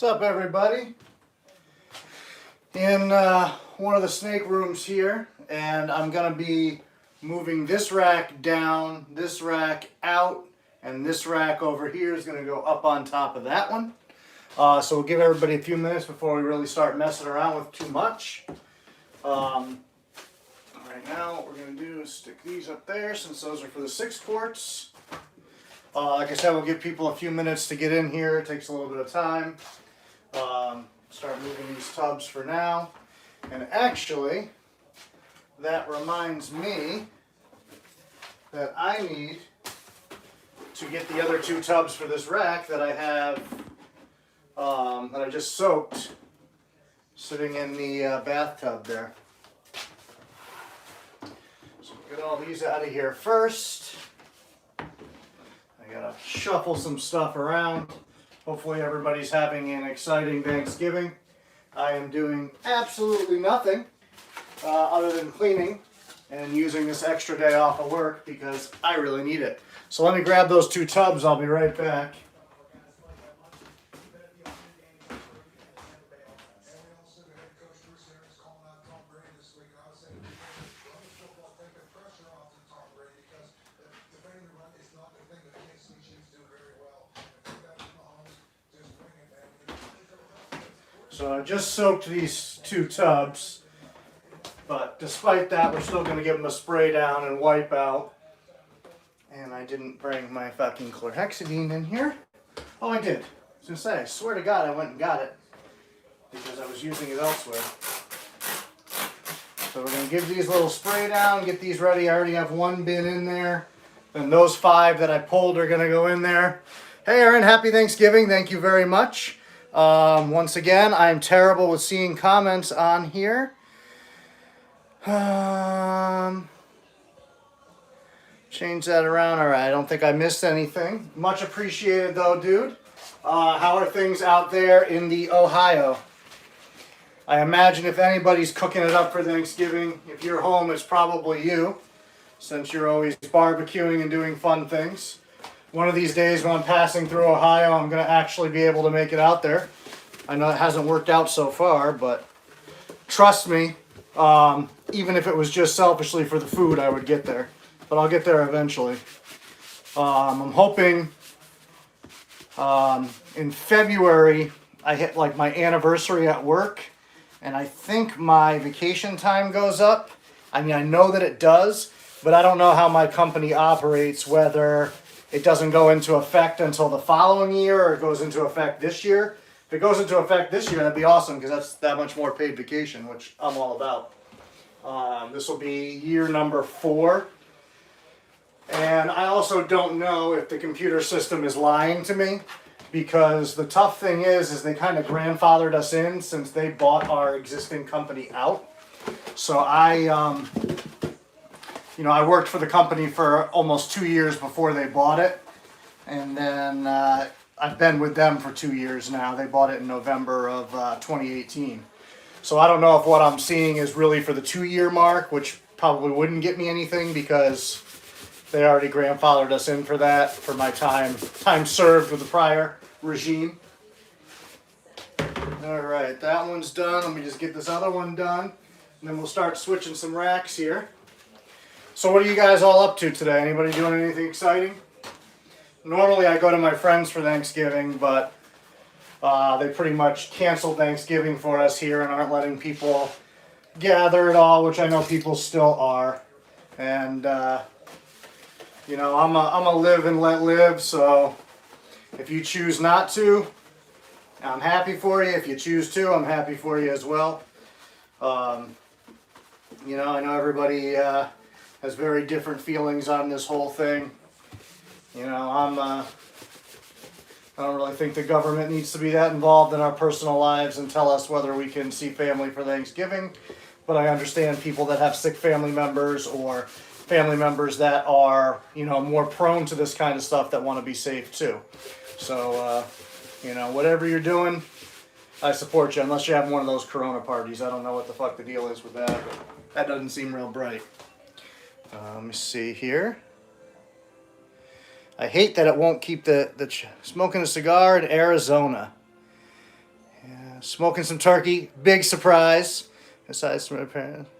What's up, everybody? In one of the snake rooms here, and I'm gonna be moving this rack down, this rack out, and this rack over here is gonna go up on top of that one. So we'll give everybody a few minutes before we really start messing around with too much. Right now, what we're gonna do is stick these up there since those are for the 6 quarts. Like I said, we'll give people a few minutes to get in here. It takes a little bit of time. Start moving these tubs for now. And actually, that reminds me that I need to get the other 2 tubs for this rack that I have, that I just soaked, sitting in the bathtub there. So get all these out of here first. I gotta shuffle some stuff around. Hopefully everybody's having an exciting Thanksgiving. I am doing absolutely nothing other than cleaning and using this extra day off of work because I really need it. So let me grab those 2 tubs. I'll be right back. So I just soaked these 2 tubs, but despite that, we're still going to give them a spray down and wipe out. And I didn't bring my fucking chlorhexidine in here. Oh, I did. I was going to say, I swear to God, I went and got it because I was using it elsewhere. So we're going to give these a little spray down, get these ready. I already have 1 bin in there. Then those 5 that I pulled are going to go in there. Hey, Aaron, happy Thanksgiving. Thank you very much. Once again, I'm terrible with seeing comments on here. Change that around. All right, I don't think I missed anything. Much appreciated though, dude. How are things out there in the Ohio? I imagine if anybody's cooking it up for Thanksgiving, if you're home, it's probably you, since you're always barbecuing and doing fun things. One of these days when I'm passing through Ohio, I'm going to actually be able to make it out there. I know it hasn't worked out so far, but trust me, even if it was just selfishly for the food, I would get there. But I'll get there eventually. I'm hoping in February, I hit like my anniversary at work, and I think my vacation time goes up. I mean, I know that it does, but I don't know how my company operates, whether it doesn't go into effect until the following year or it goes into effect this year. If it goes into effect this year, that'd be awesome because that's that much more paid vacation, which I'm all about. This will be year number 4. And I also don't know if the computer system is lying to me because the tough thing is they kind of grandfathered us in since they bought our existing company out. So I worked for the company for almost 2 years before they bought it. And then I've been with them for 2 years now. They bought it in November of 2018. So I don't know if what I'm seeing is really for the 2-year mark, which probably wouldn't get me anything because they already grandfathered us in for that, for my time served with the prior regime. All right, that one's done. Let me just get this other one done. And then we'll start switching some racks here. So what are you guys all up to today? Anybody doing anything exciting? Normally I go to my friends for Thanksgiving, but they pretty much canceled Thanksgiving for us here and aren't letting people gather at all, which I know people still are. And, I'm a live and let live, so if you choose not to, I'm happy for you. If you choose to, I'm happy for you as well. I know everybody has very different feelings on this whole thing. I don't really think the government needs to be that involved in our personal lives and tell us whether we can see family for Thanksgiving. But I understand people that have sick family members or family members that are, more prone to this kind of stuff that want to be safe too. So, whatever you're doing, I support you, unless you're having one of those Corona parties. I don't know what the fuck the deal is with that, but that doesn't seem real bright. Let me see here. I hate that it won't keep the smoking a cigar in Arizona. Smoking some turkey. Big surprise. Besides from my parents.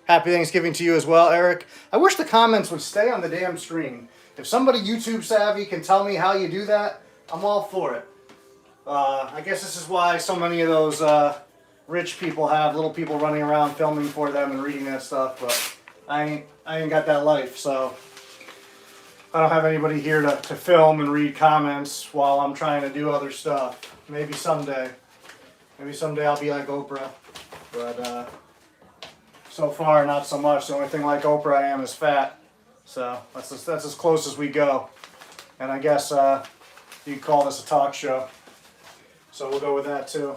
Happy Thanksgiving to you as well, Eric. I wish the comments would stay on the damn screen. If somebody YouTube savvy can tell me how you do that, I'm all for it. I guess this is why so many of those rich people have little people running around filming for them and reading that stuff, but I ain't got that life, so I don't have anybody here to film and read comments while I'm trying to do other stuff. Maybe someday. Maybe someday I'll be like Oprah, but so far not so much. The only thing like Oprah I am is fat, so that's as close as we go. And I guess you could call this a talk show, so we'll go with that too.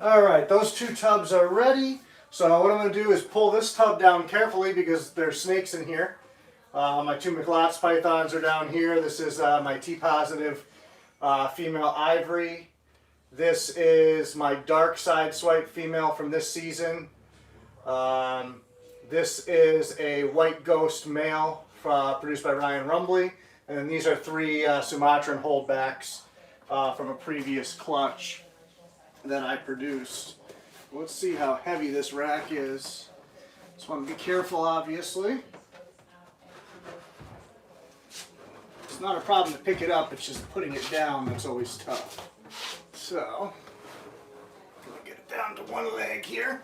Alright, those two tubs are ready. So what I'm going to do is pull this tub down carefully because there's snakes in here. My two McLots pythons are down here. This is my T-positive female ivory. This is my dark side swipe female from this season. This is a white ghost male produced by Ryan Rumbley. And then these are three Sumatran holdbacks from a previous clutch that I produced. Let's see how heavy this rack is. Just want to be careful, obviously. It's not a problem to pick it up, it's just putting it down that's always tough. So, I'm going to get it down to one leg here.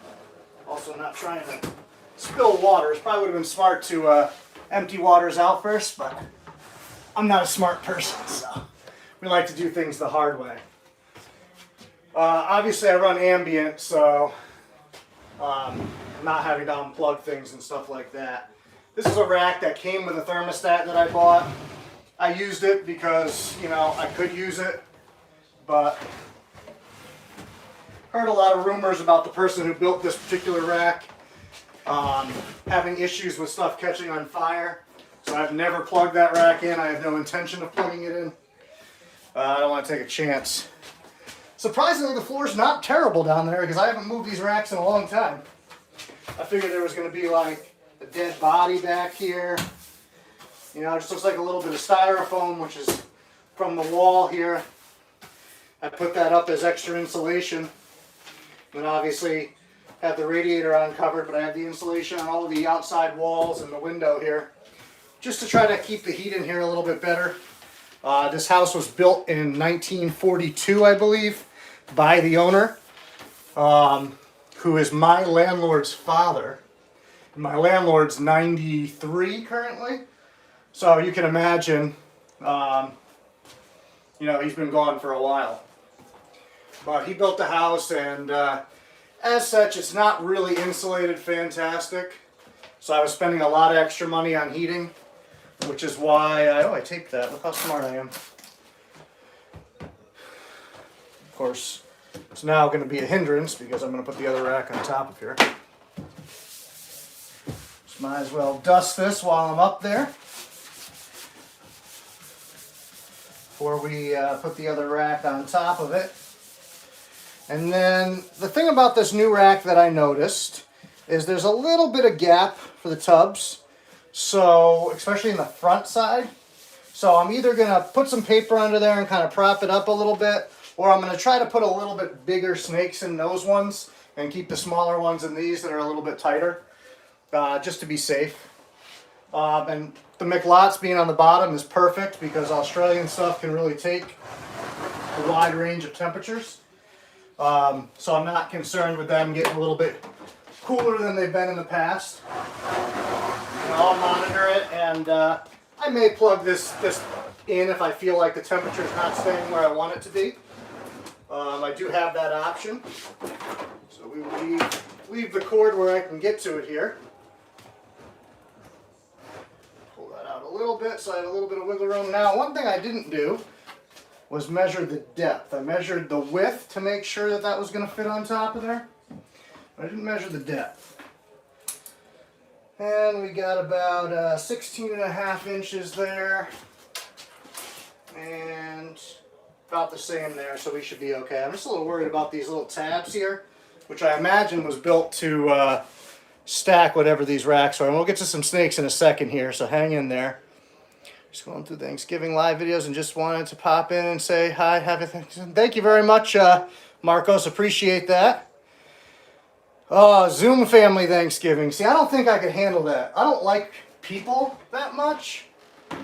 Also not trying to spill water. It probably would have been smart to empty waters out first, but I'm not a smart person, so we like to do things the hard way. Obviously I run ambient, so I'm not having to unplug things and stuff like that. This is a rack that came with a thermostat that I bought. I used it because, you know, I could use it, but heard a lot of rumors about the person who built this particular rack having issues with stuff catching on fire. So I've never plugged that rack in. I have no intention of plugging it in. I don't want to take a chance. Surprisingly, the floor's not terrible down there because I haven't moved these racks in a long time. I figured there was going to be like a dead body back here. You know, it just looks like a little bit of styrofoam, which is from the wall here. I put that up as extra insulation. And obviously have the radiator uncovered, but I have the insulation on all of the outside walls and the window here, just to try to keep the heat in here a little bit better. This house was built in 1942, I believe, by the owner, who is my landlord's father. My landlord's 93 currently, so you can imagine, you know, he's been gone for a while. But he built the house, and as such, it's not really insulated fantastic. So I was spending a lot of extra money on heating, which is why I taped that. Look how smart I am. Of course, it's now going to be a hindrance because I'm going to put the other rack on top of here. Just might as well dust this while I'm up there before we put the other rack on top of it. And then the thing about this new rack that I noticed is there's a little bit of gap for the tubs. So, especially in the front side. So I'm either going to put some paper under there and kind of prop it up a little bit, or I'm going to try to put a little bit bigger snakes in those ones and keep the smaller ones in these that are a little bit tighter, just to be safe. And the McLots being on the bottom is perfect because Australian stuff can really take a wide range of temperatures. So I'm not concerned with them getting a little bit cooler than they've been in the past. I'll monitor it, and I may plug this in if I feel like the temperature is not staying where I want it to be. I do have that option. So we will leave the cord where I can get to it here. Pull that out a little bit so I have a little bit of wiggle room. Now, one thing I didn't do was measure the depth. I measured the width to make sure that that was going to fit on top of there. But I didn't measure the depth. And we got about 16 and a half inches there. And about the same there, so we should be okay. I'm just a little worried about these little tabs here, which I imagine was built to stack whatever these racks are. And we'll get to some snakes in a second here, so hang in there. Just going through Thanksgiving live videos and just wanted to pop in and say hi, happy Thanksgiving. Thank you very much, Marcos. Appreciate that. Zoom family Thanksgiving. See, I don't think I could handle that. I don't like people that much.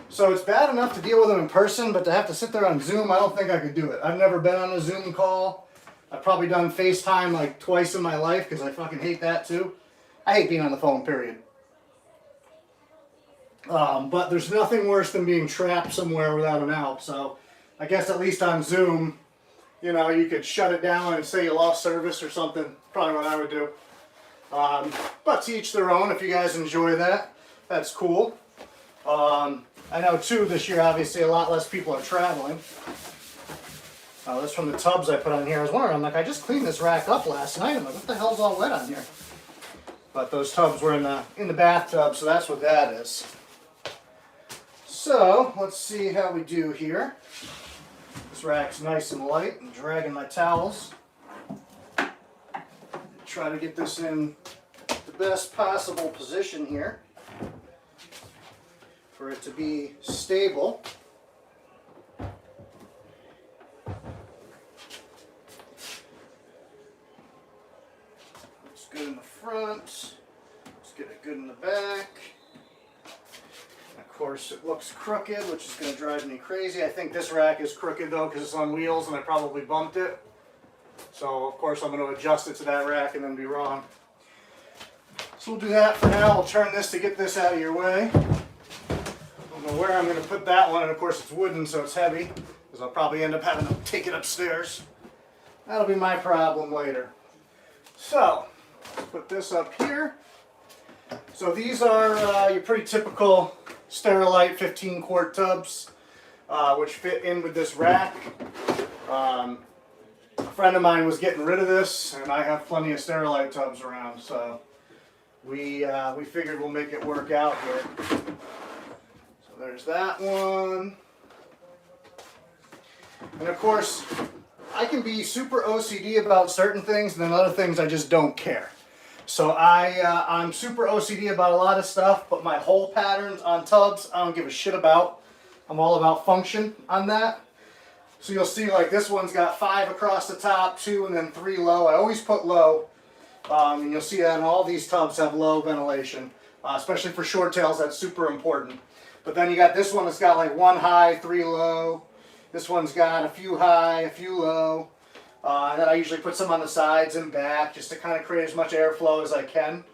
So it's bad enough to deal with them in person, but to have to sit there on Zoom, I don't think I could do it. I've never been on a Zoom call. I've probably done FaceTime like twice in my life because I fucking hate that too. I hate being on the phone, period. But there's nothing worse than being trapped somewhere without an out. So I guess at least on Zoom, you know, you could shut it down and say you lost service or something. Probably what I would do. But to each their own. If you guys enjoy that, that's cool. I know too this year obviously a lot less people are traveling. That's from the tubs I put on here. I was wondering, I'm like, I just cleaned this rack up last night. I'm like, what the hell's all wet on here? But those tubs were in the bathtub, so that's what that is. So let's see how we do here. This rack's nice and light. I'm dragging my towels. Try to get this in the best possible position here for it to be stable. It's good in the front. Let's get it good in the back. Of course, it looks crooked, which is going to drive me crazy. I think this rack is crooked though because it's on wheels and I probably bumped it. So of course I'm going to adjust it to that rack and then be wrong. So we'll do that for now. We'll turn this to get this out of your way. I don't know where I'm going to put that one, and of course it's wooden so it's heavy because I'll probably end up having to take it upstairs. That'll be my problem later. So let's put this up here. So these are your pretty typical Sterilite 15 quart tubs, which fit in with this rack. A friend of mine was getting rid of this, and I have plenty of Sterilite tubs around, so we figured we'll make it work out here. So there's that one. And of course, I can be super OCD about certain things, and then other things I just don't care. So I'm super OCD about a lot of stuff, but my hole patterns on tubs, I don't give a shit about. I'm all about function on that. So you'll see like this one's got 5 across the top, 2 and then 3 low. I always put low. And you'll see that in all these tubs have low ventilation, especially for short tails. That's super important. But then you got this one that's got like 1 high, 3 low. This one's got a few high, a few low. And then I usually put some on the sides and back just to kind of create as much airflow as I can.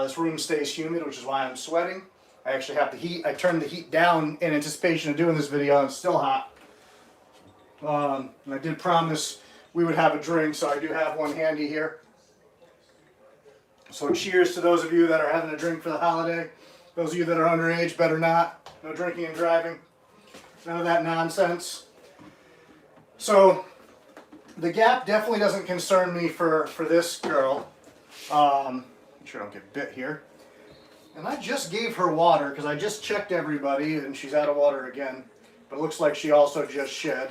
This room stays humid, which is why I'm sweating. I actually have the heat. I turned the heat down in anticipation of doing this video, and it's still hot. And I did promise we would have a drink, so I do have one handy here. So cheers to those of you that are having a drink for the holiday. Those of you that are underage, better not. No drinking and driving. None of that nonsense. So the gap definitely doesn't concern me for this girl. Make sure I don't get bit here. And I just gave her water because I just checked everybody and she's out of water again. But it looks like she also just shed.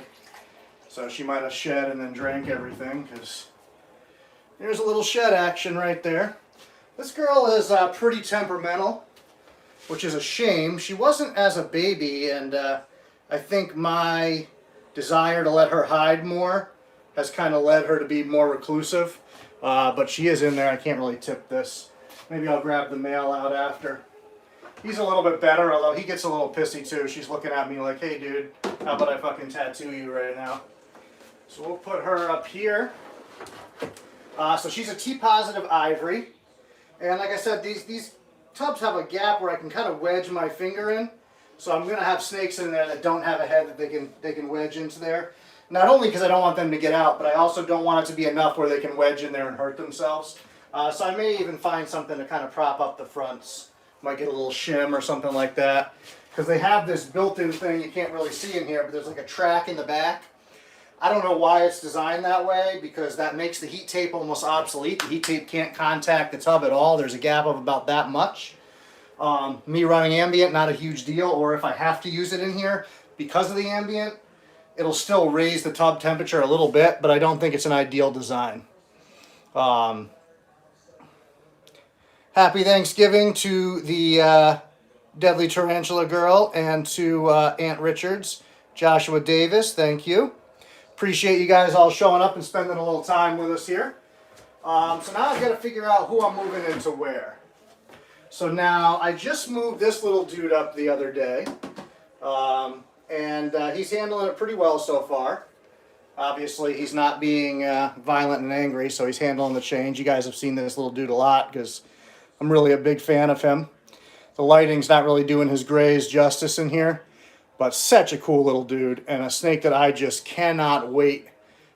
So she might have shed and then drank everything because there's a little shed action right there. This girl is pretty temperamental, which is a shame. She wasn't as a baby, and I think my desire to let her hide more has kind of led her to be more reclusive. But she is in there. I can't really tip this. Maybe I'll grab the male out after. He's a little bit better, although he gets a little pissy too. She's looking at me like, hey dude, how about I fucking tattoo you right now? So we'll put her up here. So she's a T-positive ivory. And like I said, these tubs have a gap where I can kind of wedge my finger in. So I'm going to have snakes in there that don't have a head that they can wedge into there. Not only because I don't want them to get out, but I also don't want it to be enough where they can wedge in there and hurt themselves. So I may even find something to kind of prop up the fronts. Might get a little shim or something like that. Because they have this built-in thing you can't really see in here, but there's like a track in the back. I don't know why it's designed that way, because that makes the heat tape almost obsolete. The heat tape can't contact the tub at all. There's a gap of about that much. Me running ambient, not a huge deal, or if I have to use it in here, because of the ambient, it'll still raise the tub temperature a little bit, but I don't think it's an ideal design. Happy Thanksgiving to the Deadly Tarantula Girl, and to Aunt Richards, Joshua Davis, thank you. Appreciate you guys all showing up and spending a little time with us here. So now I've got to figure out who I'm moving into where. So now I just moved this little dude up the other day. And he's handling it pretty well so far. Obviously, he's not being violent and angry, so he's handling the change. You guys have seen this little dude a lot because I'm really a big fan of him. The lighting's not really doing his grays justice in here, but such a cool little dude and a snake that I just cannot wait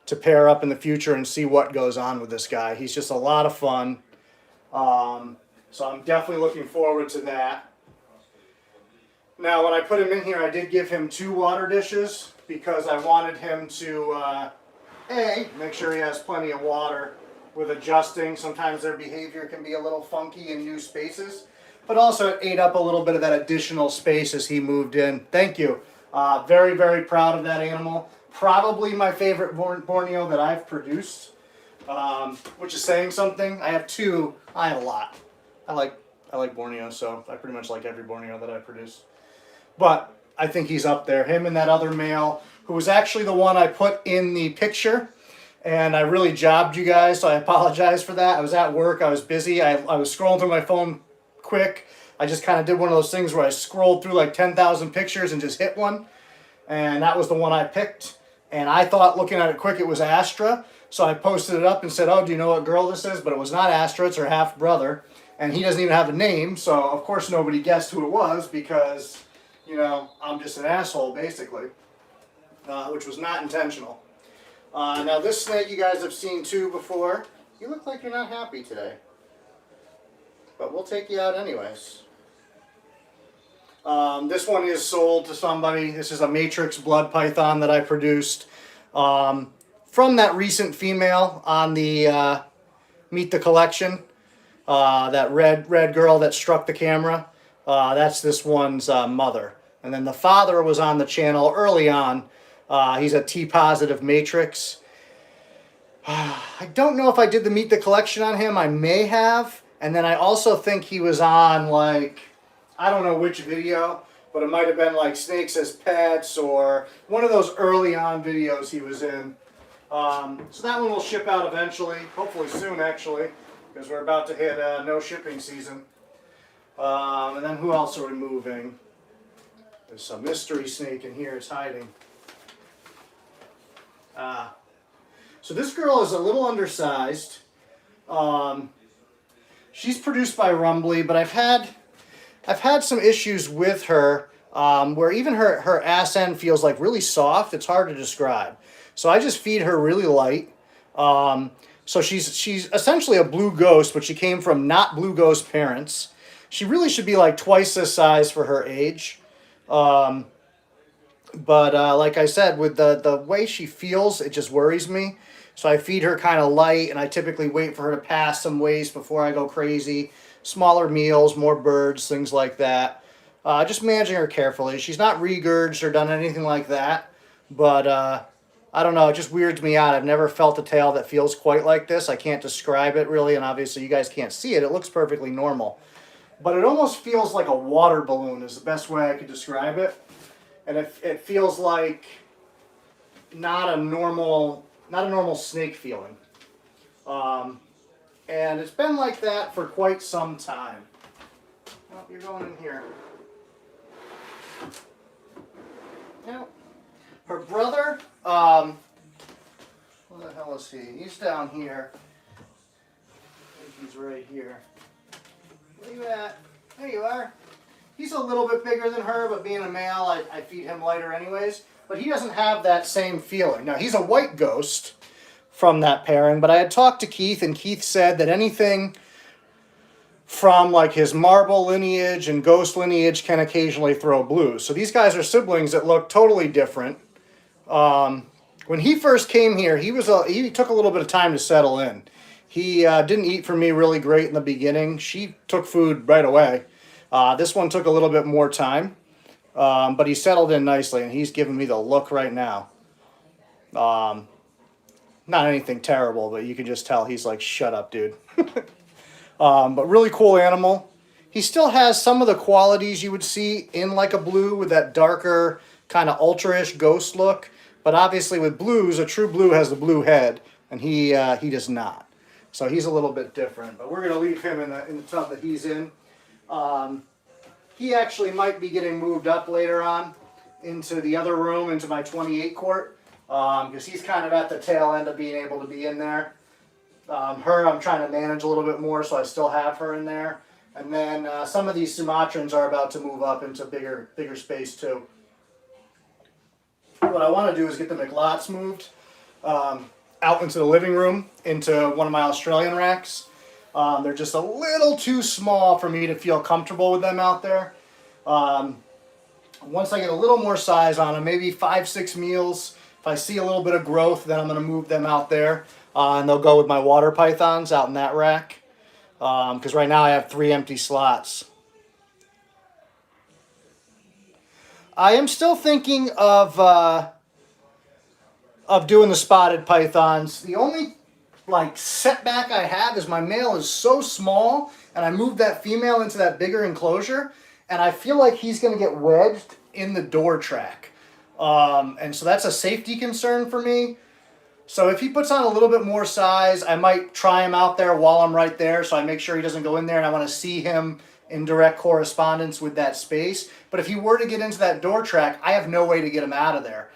to pair up in the future and see what goes on with this guy. He's just a lot of fun. So I'm definitely looking forward to that. Now, when I put him in here, I did give him 2 water dishes because I wanted him to, make sure he has plenty of water with adjusting. Sometimes their behavior can be a little funky in new spaces, but also it ate up a little bit of that additional space as he moved in. Thank you. Very, very proud of that animal. Probably my favorite Borneo that I've produced, which is saying something. I have 2. I have a lot. I like Borneo, so I pretty much like every Borneo that I produce. But I think he's up there. Him and that other male, who was actually the one I put in the picture. And I really jobbed you guys, so I apologize for that. I was at work. I was busy. I was scrolling through my phone quick. I just kind of did one of those things where I scrolled through like 10,000 pictures and just hit one. And that was the one I picked. And I thought, looking at it quick, it was Astra. So I posted it up and said, oh, do you know what girl this is? But it was not Astra. It's her half-brother. And he doesn't even have a name. So, of course, nobody guessed who it was because, you know, I'm just an asshole, basically. Which was not intentional. Now, this snake you guys have seen, too, before. You look like you're not happy today. But we'll take you out anyways. This one is sold to somebody. This is a Matrix blood python that I produced from that recent female on the Meet the Collection. That red girl that struck the camera. That's this one's mother. And then the father was on the channel early on. He's a T-positive Matrix. I don't know if I did the Meet the Collection on him. I may have. And then I also think he was on, like, I don't know which video, but it might have been like Snakes as Pets or one of those early on videos he was in. So that one will ship out eventually, hopefully soon actually, because we're about to hit no shipping season. And then who else are we moving? There's some mystery snake in here, it's hiding. So this girl is a little undersized. She's produced by Rumbly, but I've had some issues with her where even her ass end feels like really soft. It's hard to describe. So I just feed her really light. So she's essentially a blue ghost, but she came from not blue ghost parents. She really should be like twice this size for her age. But like I said, with the way she feels, it just worries me. So I feed her kind of light, and I typically wait for her to pass some waste before I go crazy. Smaller meals, more birds, things like that. Just managing her carefully. She's not regurged or done anything like that. But I don't know, it just weirds me out. I've never felt a tail that feels quite like this. I can't describe it really, and obviously you guys can't see it. It looks perfectly normal. But it almost feels like a water balloon is the best way I could describe it. And it feels like not a normal snake feeling. And it's been like that for quite some time. Well, you're going in here. Now, her brother, where the hell is he? He's down here. I think he's right here. Where you at? There you are. He's a little bit bigger than her, but being a male, I feed him lighter anyways. But he doesn't have that same feeling. Now, he's a white ghost from that pairing, but I had talked to Keith, and Keith said that anything from like his marble lineage and ghost lineage can occasionally throw blue. So these guys are siblings that look totally different. When he first came here, he took a little bit of time to settle in. He didn't eat for me really great in the beginning. She took food right away. This one took a little bit more time, but he settled in nicely, and he's giving me the look right now. Not anything terrible, but you can just tell he's like, shut up, dude. But really cool animal. He still has some of the qualities you would see in like a blue with that darker kind of ultra-ish ghost look. But obviously with blues, a true blue has the blue head, and he does not. So he's a little bit different. But we're going to leave him in the tub that he's in. He actually might be getting moved up later on into the other room, into my 28 quart, because he's kind of at the tail end of being able to be in there. Her I'm trying to manage a little bit more, so I still have her in there. And then some of these Sumatrans are about to move up into bigger space too. What I want to do is get the McLots moved out into the living room, into one of my Australian racks. They're just a little too small for me to feel comfortable with them out there. Once I get a little more size on them, maybe 5-6 meals, if I see a little bit of growth, then I'm going to move them out there. And they'll go with my water pythons out in that rack. Because right now I have 3 empty slots. I am still thinking of doing the spotted pythons. The only setback I have is my male is so small, and I moved that female into that bigger enclosure, and I feel like he's going to get wedged in the door track. And so that's a safety concern for me. So if he puts on a little bit more size, I might try him out there while I'm right there, so I make sure he doesn't go in there, and I want to see him in direct correspondence with that space. But if he were to get into that door track, I have no way to get him out of there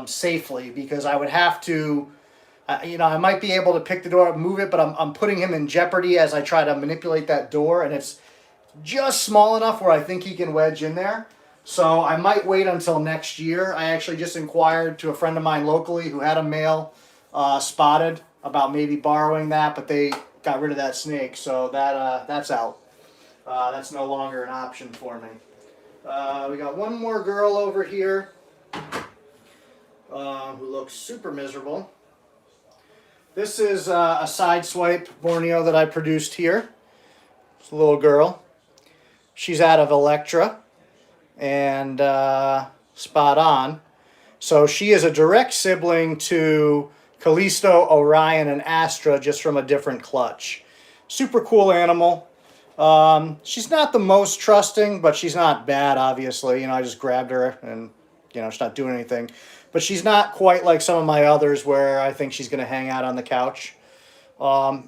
safely, because I would have to, I might be able to pick the door up, move it, but I'm putting him in jeopardy as I try to manipulate that door, and it's just small enough where I think he can wedge in there. So I might wait until next year. I actually just inquired to a friend of mine locally who had a male spotted about maybe borrowing that, but they got rid of that snake, so that's out. That's no longer an option for me. We got one more girl over here who looks super miserable. This is a sideswipe Borneo that I produced here. It's a little girl. She's out of Electra and Spot On. So she is a direct sibling to Callisto, Orion, and Astra, just from a different clutch. Super cool animal. She's not the most trusting, but she's not bad, obviously. I just grabbed her and, she's not doing anything. But she's not quite like some of my others where I think she's going to hang out on the couch.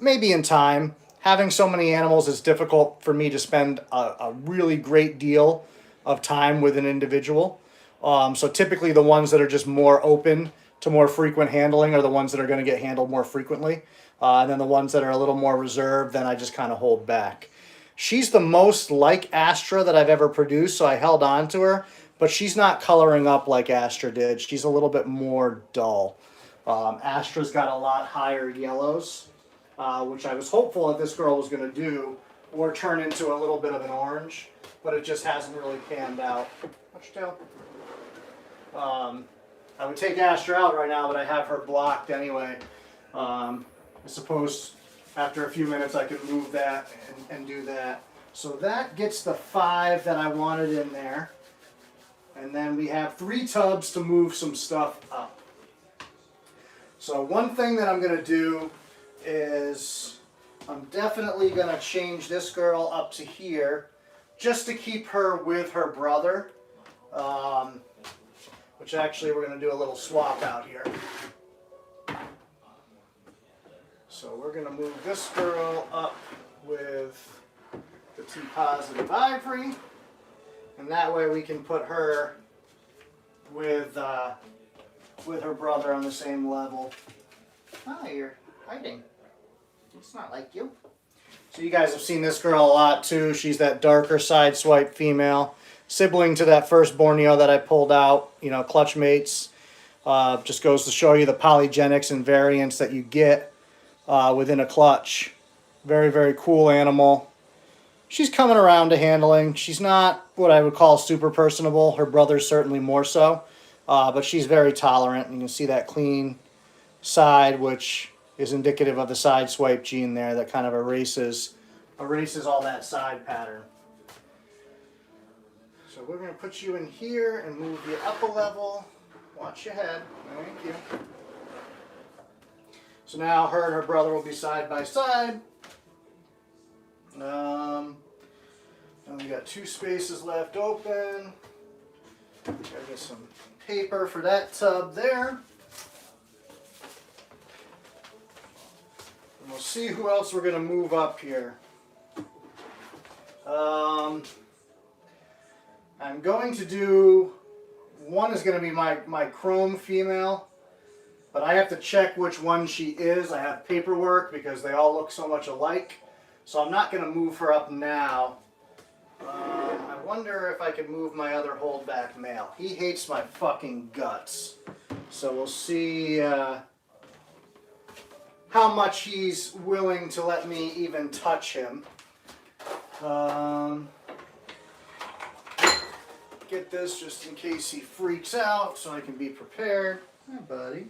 Maybe in time. Having so many animals is difficult for me to spend a really great deal of time with an individual. So typically the ones that are just more open to more frequent handling are the ones that are going to get handled more frequently. And then the ones that are a little more reserved, then I just kind of hold back. She's the most like Astra that I've ever produced, so I held on to her. But she's not coloring up like Astra did. She's a little bit more dull. Astra's got a lot higher yellows, which I was hopeful that this girl was going to do, or turn into a little bit of an orange, but it just hasn't really panned out. Watch your tail. I would take Astra out right now, but I have her blocked anyway. I suppose after a few minutes I could move that and do that. So that gets the 5 that I wanted in there. And then we have 3 tubs to move some stuff up. So one thing that I'm going to do is I'm definitely going to change this girl up to here just to keep her with her brother. Which actually we're going to do a little swap out here. So we're going to move this girl up with the T-positive ivory. And that way we can put her with her brother on the same level. Oh, you're hiding. It's not like you. So you guys have seen this girl a lot too. She's that darker side swipe female. Sibling to that first Borneo that I pulled out. Clutch mates. Just goes to show you the polygenics and variants that you get within a clutch. Very, very cool animal. She's coming around to handling. She's not what I would call super personable. Her brother's certainly more so. But she's very tolerant. You can see that clean side, which is indicative of the side swipe gene there that kind of erases all that side pattern. So we're going to put you in here and move you up a level. Watch your head. Thank you. So now her and her brother will be side by side. And we got 2 spaces left open. Gotta get some paper for that tub there. And we'll see who else we're gonna move up here. I'm going to do, one is gonna be my chrome female, but I have to check which one she is. I have paperwork because they all look so much alike. So I'm not gonna move her up now. I wonder if I can move my other holdback male. He hates my fucking guts. So we'll see how much he's willing to let me even touch him. Get this just in case he freaks out so I can be prepared. Hi, buddy.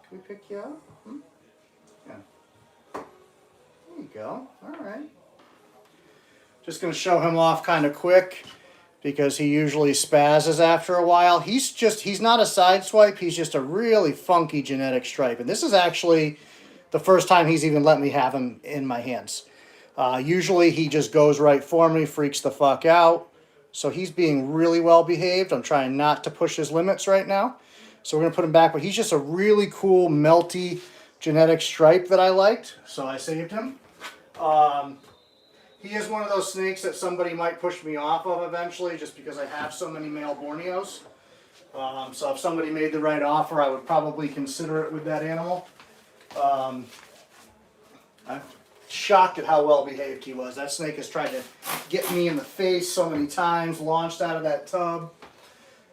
Can we pick you up? Yeah. There you go. All right. Just going to show him off kind of quick because he usually spazzes after a while. He's not a side swipe. He's just a really funky genetic stripe. And this is actually the first time he's even let me have him in my hands. Usually he just goes right for me, freaks the fuck out. So he's being really well behaved. I'm trying not to push his limits right now. So we're going to put him back. But he's just a really cool, melty genetic stripe that I liked. So I saved him. He is one of those snakes that somebody might push me off of eventually just because I have so many male Borneos. So if somebody made the right offer, I would probably consider it with that animal. I'm shocked at how well behaved he was. That snake has tried to get me in the face so many times, launched out of that tub.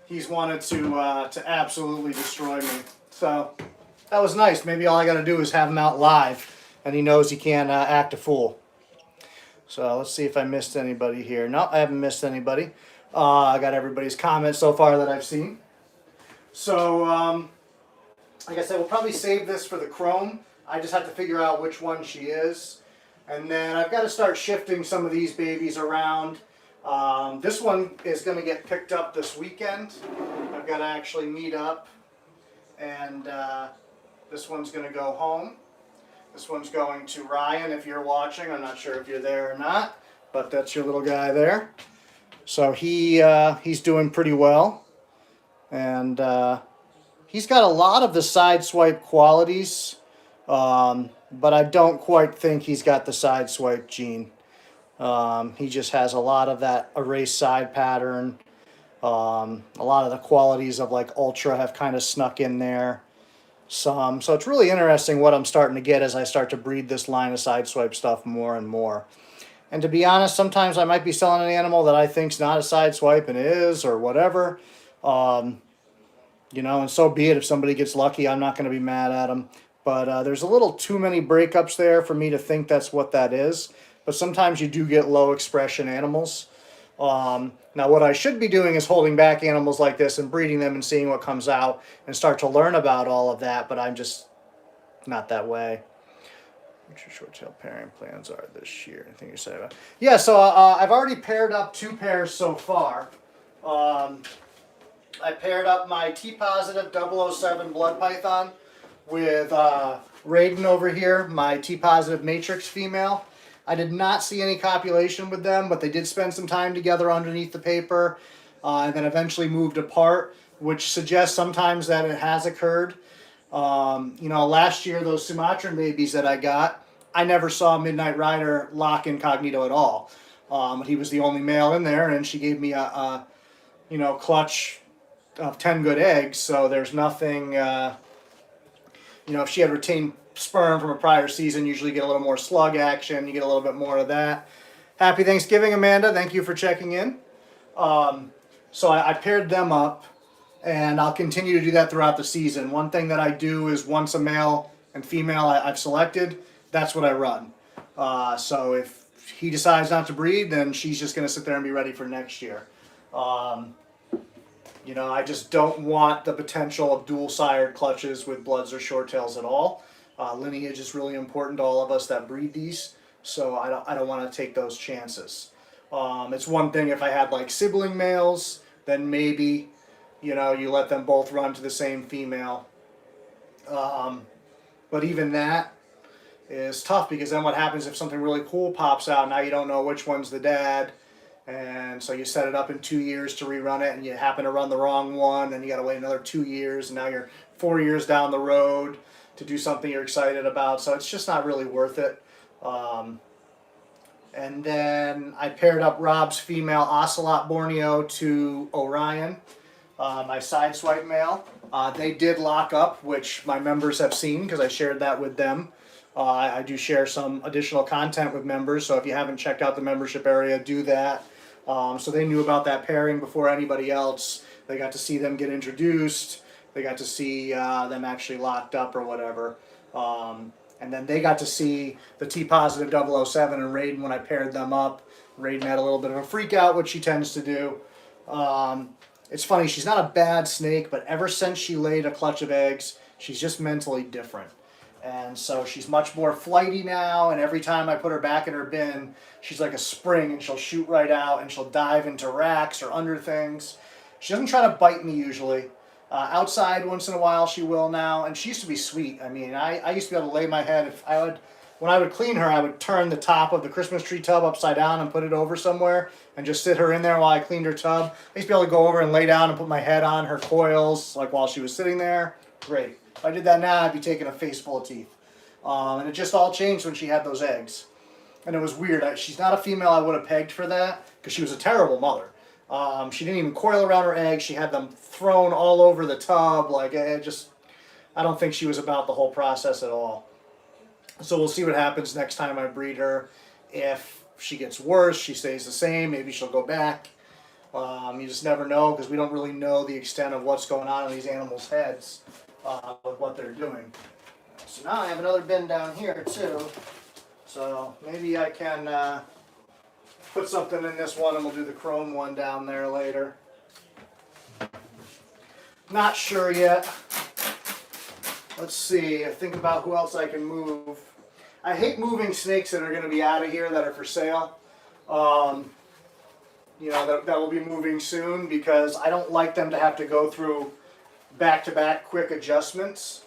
He's wanted to absolutely destroy me. So that was nice. Maybe all I got to do is have him out live and he knows he can't act a fool. So let's see if I missed anybody here. No, I haven't missed anybody. I got everybody's comments so far that I've seen. So, like I said, we'll probably save this for the chrome. I just have to figure out which one she is. And then I've got to start shifting some of these babies around. This one is going to get picked up this weekend. I've got to actually meet up. And this one's going to go home. This one's going to Ryan if you're watching. I'm not sure if you're there or not, but that's your little guy there. So he's doing pretty well. And he's got a lot of the side swipe qualities, but I don't quite think he's got the side swipe gene. He just has a lot of that erased side pattern. A lot of the qualities of like Ultra have kind of snuck in there. So it's really interesting what I'm starting to get as I start to breed this line of side swipe stuff more and more. And to be honest, sometimes I might be selling an animal that I think's not a side swipe and is, or whatever. You know, and so be it. If somebody gets lucky, I'm not going to be mad at them. But there's a little too many breakups there for me to think that's what that is. But sometimes you do get low expression animals. Now what I should be doing is holding back animals like this and breeding them and seeing what comes out and start to learn about all of that, but I'm just not that way. What your short-tail pairing plans are this year? Anything you say about? Yeah, so I've already paired up 2 pairs so far. I paired up my T-positive 007 blood python with Raiden over here, my T-positive matrix female. I did not see any copulation with them, but they did spend some time together underneath the paper and then eventually moved apart, which suggests sometimes that it has occurred. You know, last year, those Sumatran babies that I got, I never saw Midnight Rider lock incognito at all. He was the only male in there, and she gave me a you know, clutch of 10 good eggs, so there's nothing, you know, if she had retained sperm from a prior season, usually get a little more slug action, you get a little bit more of that. Happy Thanksgiving, Amanda. Thank you for checking in. So I paired them up, and I'll continue to do that throughout the season. One thing that I do is once a male and female I've selected, that's what I run. So if he decides not to breed, then she's just going to sit there and be ready for next year. You know, I just don't want the potential of dual-sired clutches with bloods or short tails at all. Lineage is really important to all of us that breed these, so I don't want to take those chances. It's one thing if I had like sibling males, then maybe, you know, you let them both run to the same female. But even that is tough because then what happens if something really cool pops out, now you don't know which one's the dad, And so you set it up in 2 years to rerun it, and you happen to run the wrong one, and you got to wait another 2 years, and now you're 4 years down the road to do something you're excited about. So it's just not really worth it. And then I paired up Rob's female Ocelot Borneo to Orion, my sideswipe male. They did lock up, which my members have seen because I shared that with them. I do share some additional content with members, so if you haven't checked out the membership area, do that. So they knew about that pairing before anybody else. They got to see them get introduced. They got to see them actually locked up or whatever. And then they got to see the T-positive 007 and Raiden when I paired them up. Raiden had a little bit of a freak out, which she tends to do. It's funny, she's not a bad snake, but ever since she laid a clutch of eggs, she's just mentally different. And so she's much more flighty now, and every time I put her back in her bin, she's like a spring, and she'll shoot right out, and she'll dive into racks or under things. She doesn't try to bite me usually. Outside once in a while she will now, and she used to be sweet. I mean, I used to be able to lay my head, when I would clean her, I would turn the top of the Christmas tree tub upside down and put it over somewhere and just sit her in there while I cleaned her tub. I used to be able to go over and lay down and put my head on her coils, like while she was sitting there. Great. If I did that now, I'd be taking a face full of teeth. And it just all changed when she had those eggs. And it was weird. She's not a female I would have pegged for that, because she was a terrible mother. She didn't even coil around her eggs. She had them thrown all over the tub. Like, I don't think she was about the whole process at all. So we'll see what happens next time I breed her. If she gets worse, she stays the same, maybe she'll go back. You just never know, because we don't really know the extent of what's going on in these animals' heads with what they're doing. So now I have another bin down here too. So maybe I can put something in this one and we'll do the chrome one down there later. Not sure yet. Let's see, I think about who else I can move. I hate moving snakes that are going to be out of here that are for sale. You know, that will be moving soon, because I don't like them to have to go through back-to-back quick adjustments.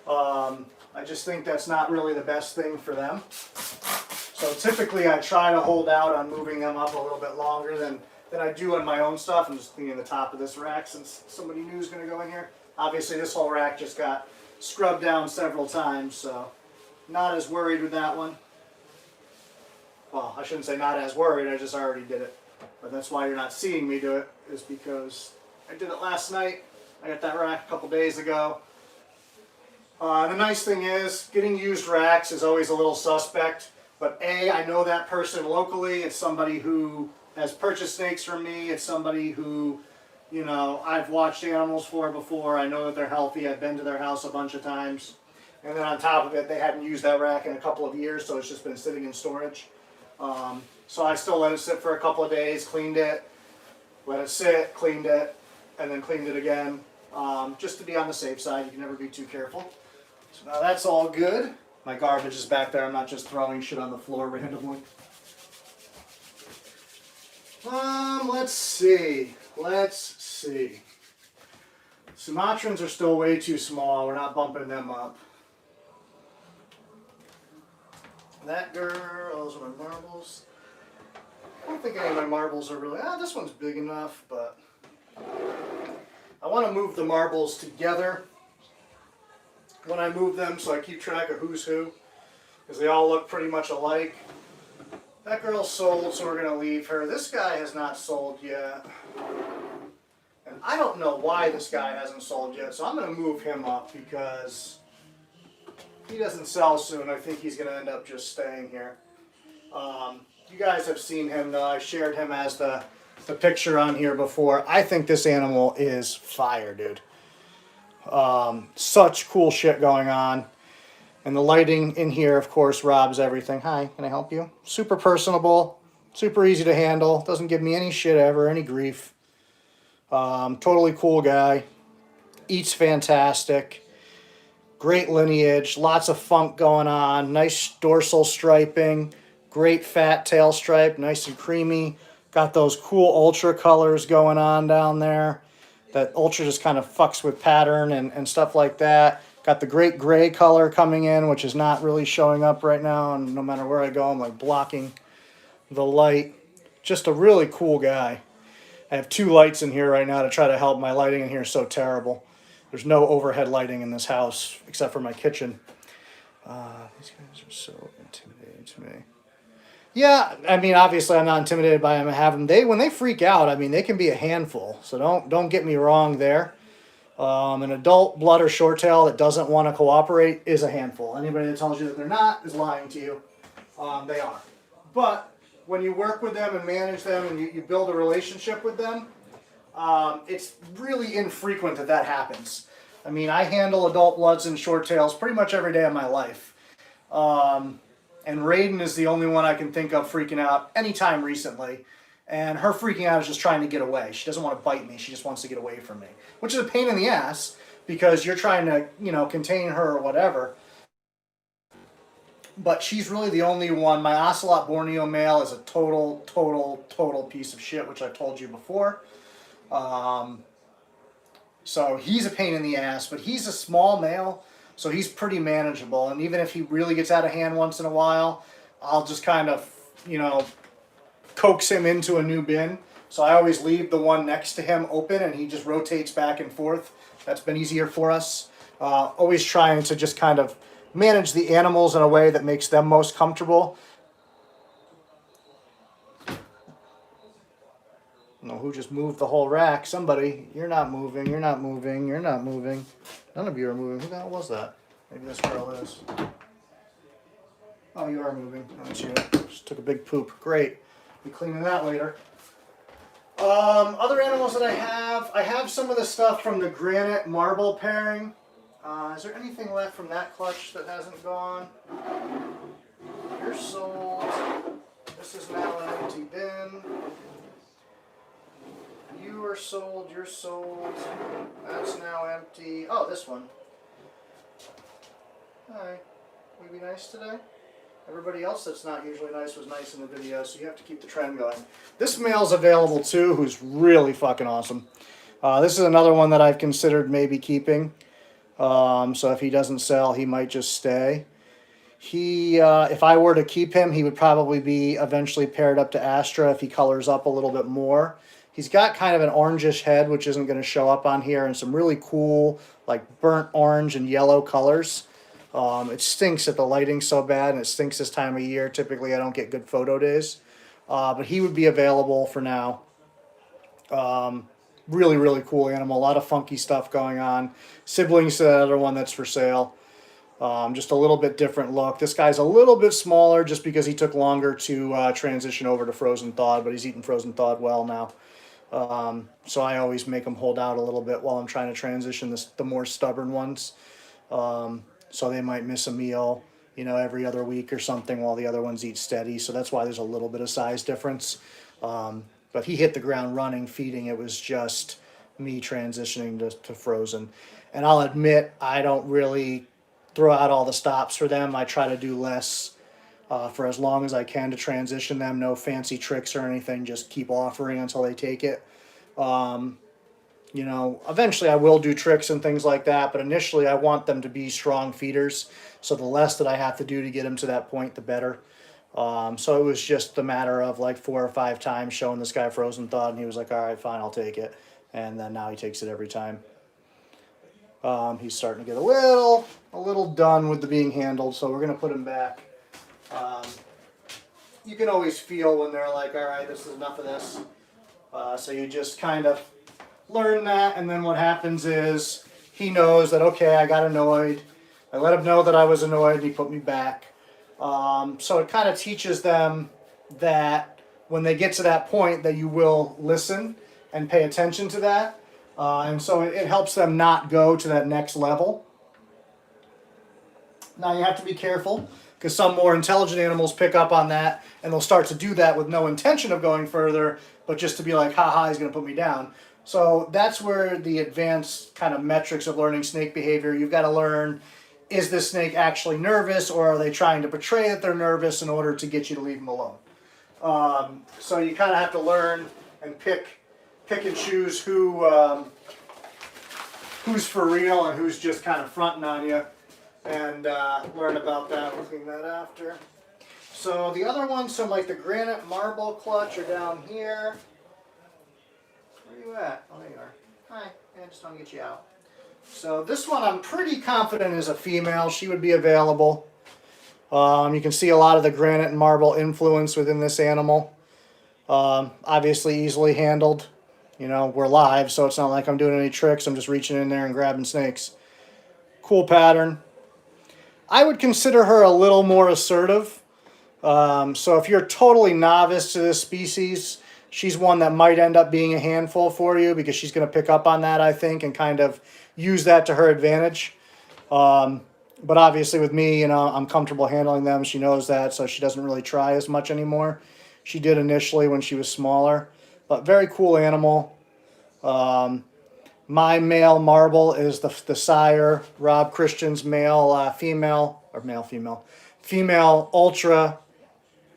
I just think that's not really the best thing for them. So typically I try to hold out on moving them up a little bit longer than I do on my own stuff. I'm just cleaning the top of this rack since somebody new is going to go in here. Obviously this whole rack just got scrubbed down several times, so not as worried with that one. Well, I shouldn't say not as worried, I just already did it. But that's why you're not seeing me do it, is because I did it last night. I got that rack a couple days ago. The nice thing is, getting used racks is always a little suspect. But A, I know that person locally. It's somebody who has purchased snakes from me. It's somebody who, you know, I've watched animals for before. I know that they're healthy. I've been to their house a bunch of times. And then on top of it, they hadn't used that rack in a couple of years, so it's just been sitting in storage. So I still let it sit for a couple of days, cleaned it, let it sit, cleaned it, and then cleaned it again. Just to be on the safe side. You can never be too careful. So now that's all good. My garbage is back there. I'm not just throwing shit on the floor randomly. Let's see. Sumatrans are still way too small. We're not bumping them up. That girl, those are my marbles. I don't think any of my marbles are really, this one's big enough, but I want to move the marbles together when I move them, so I keep track of who's who, because they all look pretty much alike. That girl's sold, so we're going to leave her. This guy has not sold yet. And I don't know why this guy hasn't sold yet, so I'm going to move him up, because he doesn't sell soon. I think he's going to end up just staying here. You guys have seen him, though. I shared him as the picture on here before. I think this animal is fire, dude. Such cool shit going on. And the lighting in here, of course, robs everything. Hi, can I help you? Super personable, super easy to handle. Doesn't give me any shit ever, any grief. Totally cool guy. Eats fantastic. Great lineage. Lots of funk going on. Nice dorsal striping. Great fat tail stripe. Nice and creamy. Got those cool ultra colors going on down there. That ultra just kind of fucks with pattern and stuff like that. Got the great gray color coming in, which is not really showing up right now. And no matter where I go, I'm like blocking the light. just a really cool guy. I have 2 lights in here right now to try to help. My lighting in here is so terrible. There's no overhead lighting in this house except for my kitchen. These guys are so intimidating to me. Yeah, I mean, obviously, I'm not intimidated by them. I have them. When they freak out, I mean, they can be a handful. So don't get me wrong there. An adult blood or short tail that doesn't want to cooperate is a handful. Anybody that tells you that they're not is lying to you. They are. But when you work with them and manage them and you build a relationship with them, it's really infrequent that happens. I mean, I handle adult bloods and short tails pretty much every day of my life. And Raiden is the only one I can think of freaking out anytime recently. And her freaking out is just trying to get away. She doesn't want to bite me. She just wants to get away from me. Which is a pain in the ass because you're trying to, contain her or whatever. But she's really the only one. My Ocelot Borneo male is a total piece of shit, which I've told you before. So he's a pain in the ass, but he's a small male, so he's pretty manageable. And even if he really gets out of hand once in a while, I'll just kind of, coax him into a new bin. So I always leave the one next to him open and he just rotates back and forth. That's been easier for us. Always trying to just kind of manage the animals in a way that makes them most comfortable. Who just moved the whole rack? Somebody. You're not moving. You're not moving. You're not moving. None of you are moving. Who the hell was that? Maybe this girl is. Oh, you are moving. That's you. Just took a big poop. Great. Be cleaning that later. Other animals that I have some of the stuff from the granite marble pairing. Is there anything left from that clutch that hasn't gone? You're sold. This is now an empty bin. You are sold. You're sold. That's now empty. Oh, this one. Hi. Will you be nice today? Everybody else that's not usually nice was nice in the video, so you have to keep the trend going. This male's available too, who's really fucking awesome. This is another one that I've considered maybe keeping. So if he doesn't sell, he might just stay. If I were to keep him, he would probably be eventually paired up to Astra if he colors up a little bit more. He's got kind of an orangish head, which isn't going to show up on here, and some really cool, like burnt orange and yellow colors. It stinks that the lighting's so bad, and it stinks this time of year. Typically, I don't get good photo days. But he would be available for now. Really, really cool animal. A lot of funky stuff going on. Siblings to that other one that's for sale. Just a little bit different look. This guy's a little bit smaller just because he took longer to transition over to frozen thawed, but he's eating frozen thawed well now. So I always make them hold out a little bit while I'm trying to transition the more stubborn ones. So they might miss a meal, every other week or something while the other ones eat steady. So that's why there's a little bit of size difference. But he hit the ground running, feeding. It was just me transitioning to frozen. And I'll admit, I don't really throw out all the stops for them. I try to do less for as long as I can to transition them. No fancy tricks or anything. Just keep offering until they take it. Eventually I will do tricks and things like that, but initially I want them to be strong feeders. So the less that I have to do to get them to that point, the better. So it was just a matter of like 4 or 5 times showing this guy frozen thawed, and he was like, all right, fine, I'll take it. And then now he takes it every time. He's starting to get a little done with the being handled, so we're going to put him back. You can always feel when they're like, all right, this is enough of this. So you just kind of learn that, and then what happens is he knows that, okay, I got annoyed. I let him know that I was annoyed, and he put me back. So it kind of teaches them that when they get to that point that you will listen and pay attention to that. And so it helps them not go to that next level. Now you have to be careful because some more intelligent animals pick up on that and they'll start to do that with no intention of going further, but just to be like, haha, he's going to put me down. So that's where the advanced kind of metrics of learning snake behavior, you've got to learn, is this snake actually nervous, or are they trying to portray that they're nervous in order to get you to leave them alone? So you kind of have to learn and pick and choose who's for real and who's just kind of fronting on you, and learn about that. We'll clean that after. So the other ones from like the granite marble clutch are down here. Where are you at? Oh, there you are. Hi. I just want to get you out. So this one I'm pretty confident is a female. She would be available. You can see a lot of the granite and marble influence within this animal. Obviously easily handled. You know, we're live, so it's not like I'm doing any tricks. I'm just reaching in there and grabbing snakes. Cool pattern. I would consider her a little more assertive. So if you're totally novice to this species, she's one that might end up being a handful for you because she's going to pick up on that, I think, and kind of use that to her advantage. But obviously with me, you know, I'm comfortable handling them. She knows that, so she doesn't really try as much anymore. She did initially when she was smaller. But very cool animal. My male marble is the sire. Rob Christian's male, female ultra,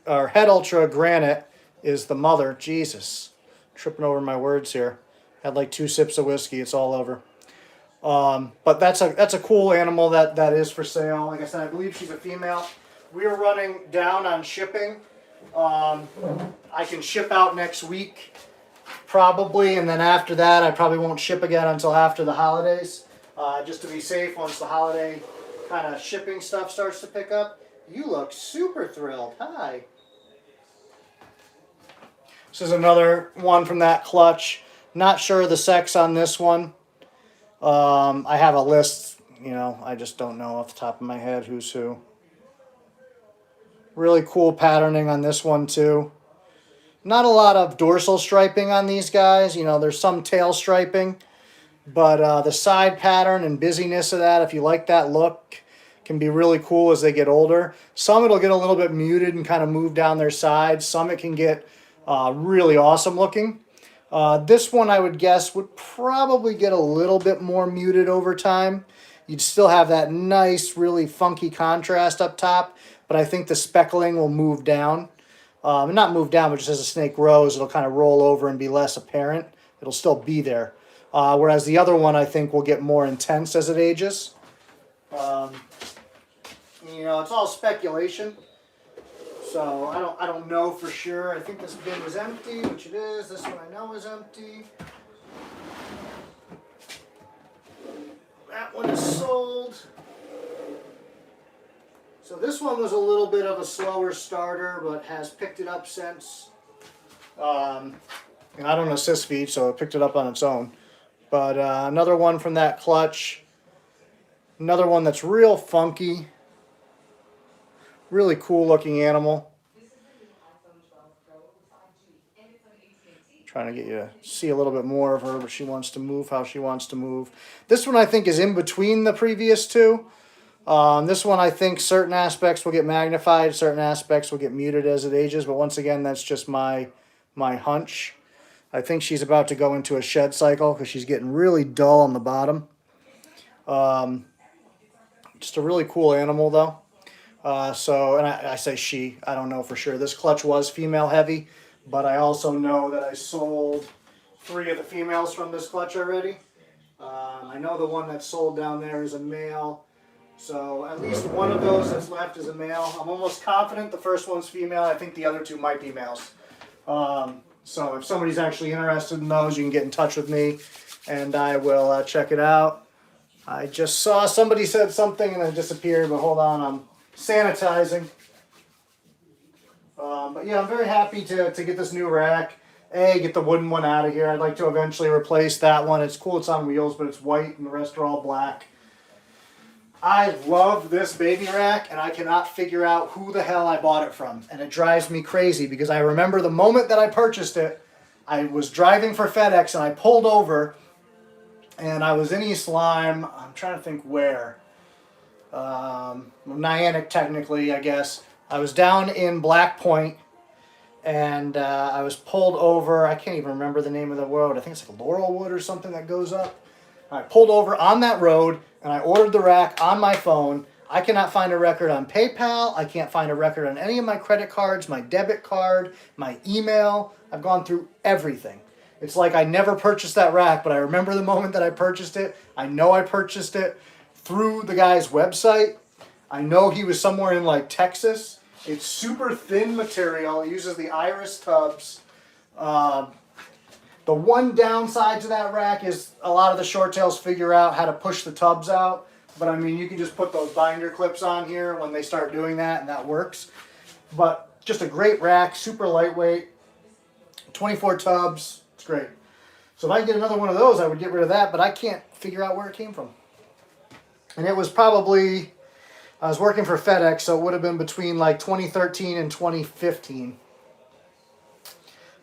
or het ultra granite is the mother. Jesus, tripping over my words here. Had like 2 sips of whiskey. It's all over. But that's a cool animal that is for sale. Like I said, I believe she's a female. We're running down on shipping. I can ship out next week, probably, and then after that, I probably won't ship again until after the holidays, just to be safe once the holiday kind of shipping stuff starts to pick up. You look super thrilled. Hi. This is another one from that clutch. Not sure of the sex on this one. I have a list, you know, I just don't know off the top of my head who's who. Really cool patterning on this one too. Not a lot of dorsal striping on these guys. You know, there's some tail striping, but the side pattern and busyness of that, if you like that look, can be really cool as they get older. Some it'll get a little bit muted and kind of move down their sides. Some it can get really awesome looking. This one I would guess would probably get a little bit more muted over time. You'd still have that nice, really funky contrast up top, but I think the speckling will move down. Not move down, but just as the snake grows, it'll kind of roll over and be less apparent. It'll still be there. Whereas the other one, I think, will get more intense as it ages. You know, it's all speculation. So I don't know for sure. I think this bin was empty, which it is. This one I know is empty. That one is sold. So this one was a little bit of a slower starter, but has picked it up since. I don't assist feed, so it picked it up on its own. But another one from that clutch. Another one that's real funky. Really cool looking animal. Trying to get you to see a little bit more of her, but she wants to move how she wants to move. This one I think is in between the previous two. This one I think certain aspects will get magnified, certain aspects will get muted as it ages, but once again that's just my hunch. I think she's about to go into a shed cycle because she's getting really dull on the bottom. Just a really cool animal though. And I say she, I don't know for sure. This clutch was female heavy, but I also know that I sold 3 of the females from this clutch already. I know the one that's sold down there is a male. So at least one of those that's left is a male. I'm almost confident the first one's female. I think the other 2 might be males. So if somebody's actually interested in those, you can get in touch with me and I will check it out. I just saw somebody said something and it disappeared, but hold on, I'm sanitizing. But yeah, I'm very happy to get this new rack. Get the wooden one out of here. I'd like to eventually replace that one. It's cool, it's on wheels, but it's white and the rest are all black. I love this baby rack, and I cannot figure out who the hell I bought it from. And it drives me crazy because I remember the moment that I purchased it, I was driving for FedEx and I pulled over and I was in East Lyme. I'm trying to think where. Niantic technically, I guess. I was down in Black Point and I was pulled over. I can't even remember the name of the road. I think it's like Laurelwood or something that goes up. I pulled over on that road and I ordered the rack on my phone. I cannot find a record on PayPal. I can't find a record on any of my credit cards, my debit card, my email. I've gone through everything. It's like I never purchased that rack, but I remember the moment that I purchased it. I know I purchased it through the guy's website. I know he was somewhere in like Texas. It's super thin material. It uses the Iris tubs. The one downside to that rack is a lot of the short tails figure out how to push the tubs out. But I mean, you can just put those binder clips on here when they start doing that, and that works. But just a great rack, super lightweight, 24 tubs. It's great. So if I could get another one of those, I would get rid of that, but I can't figure out where it came from. And it was probably, I was working for FedEx, so it would have been between like 2013 and 2015.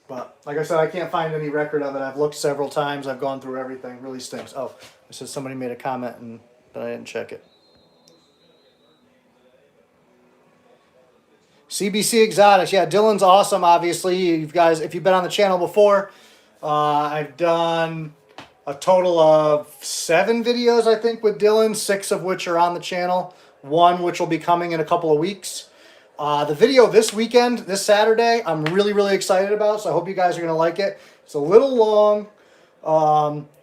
But like I said, I can't find any record of it. I've looked several times. I've gone through everything. It really stinks. Oh, it says somebody made a comment, but I didn't check it. CBC Exotics. Yeah, Dylan's awesome, obviously. You guys, if you've been on the channel before, I've done a total of 7 videos, I think, with Dylan, 6 of which are on the channel, 1 which will be coming in a couple of weeks. The video this weekend, this Saturday, I'm really, really excited about, so I hope you guys are going to like it. It's a little long.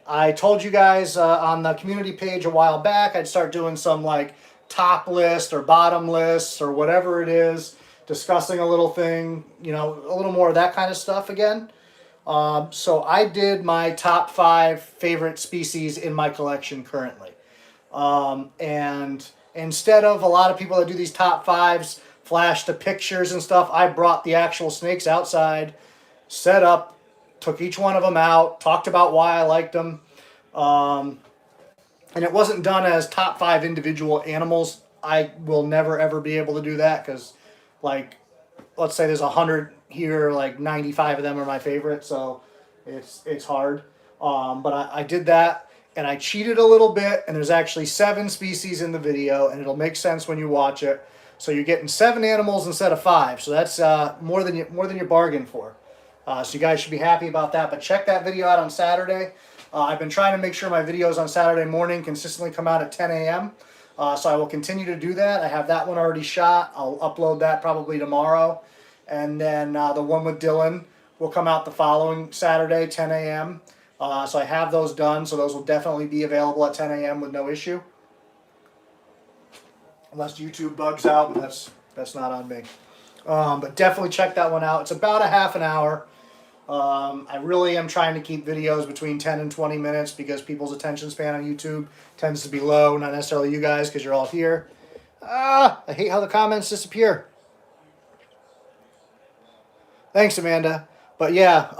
I told you guys on the community page a while back I'd start doing some like top list or bottom lists or whatever it is, discussing a little thing, you know, a little more of that kind of stuff again. So I did my top 5 favorite species in my collection currently. And instead of a lot of people that do these top 5s flash the pictures and stuff, I brought the actual snakes outside, set up, took each one of them out, talked about why I liked them. And it wasn't done as top 5 individual animals. I will never ever be able to do that because, like, let's say there's 100 here, like 95 of them are my favorite, so it's hard. But I did that, and I cheated a little bit, and there's actually 7 species in the video, and it'll make sense when you watch it. So you're getting 7 animals instead of 5, so that's more than you bargained for. So you guys should be happy about that. But check that video out on Saturday. I've been trying to make sure my videos on Saturday morning consistently come out at 10 a.m. So I will continue to do that. I have that one already shot. I'll upload that probably tomorrow. And then the one with Dylan will come out the following Saturday, 10 a.m. So I have those done. So those will definitely be available at 10 a.m. with no issue. Unless YouTube bugs out, but that's not on me. But definitely check that one out. It's about a half an hour. I really am trying to keep videos between 10 and 20 minutes because people's attention span on YouTube tends to be low. Not necessarily you guys because you're all here. I hate how the comments disappear. Thanks, Amanda. But yeah,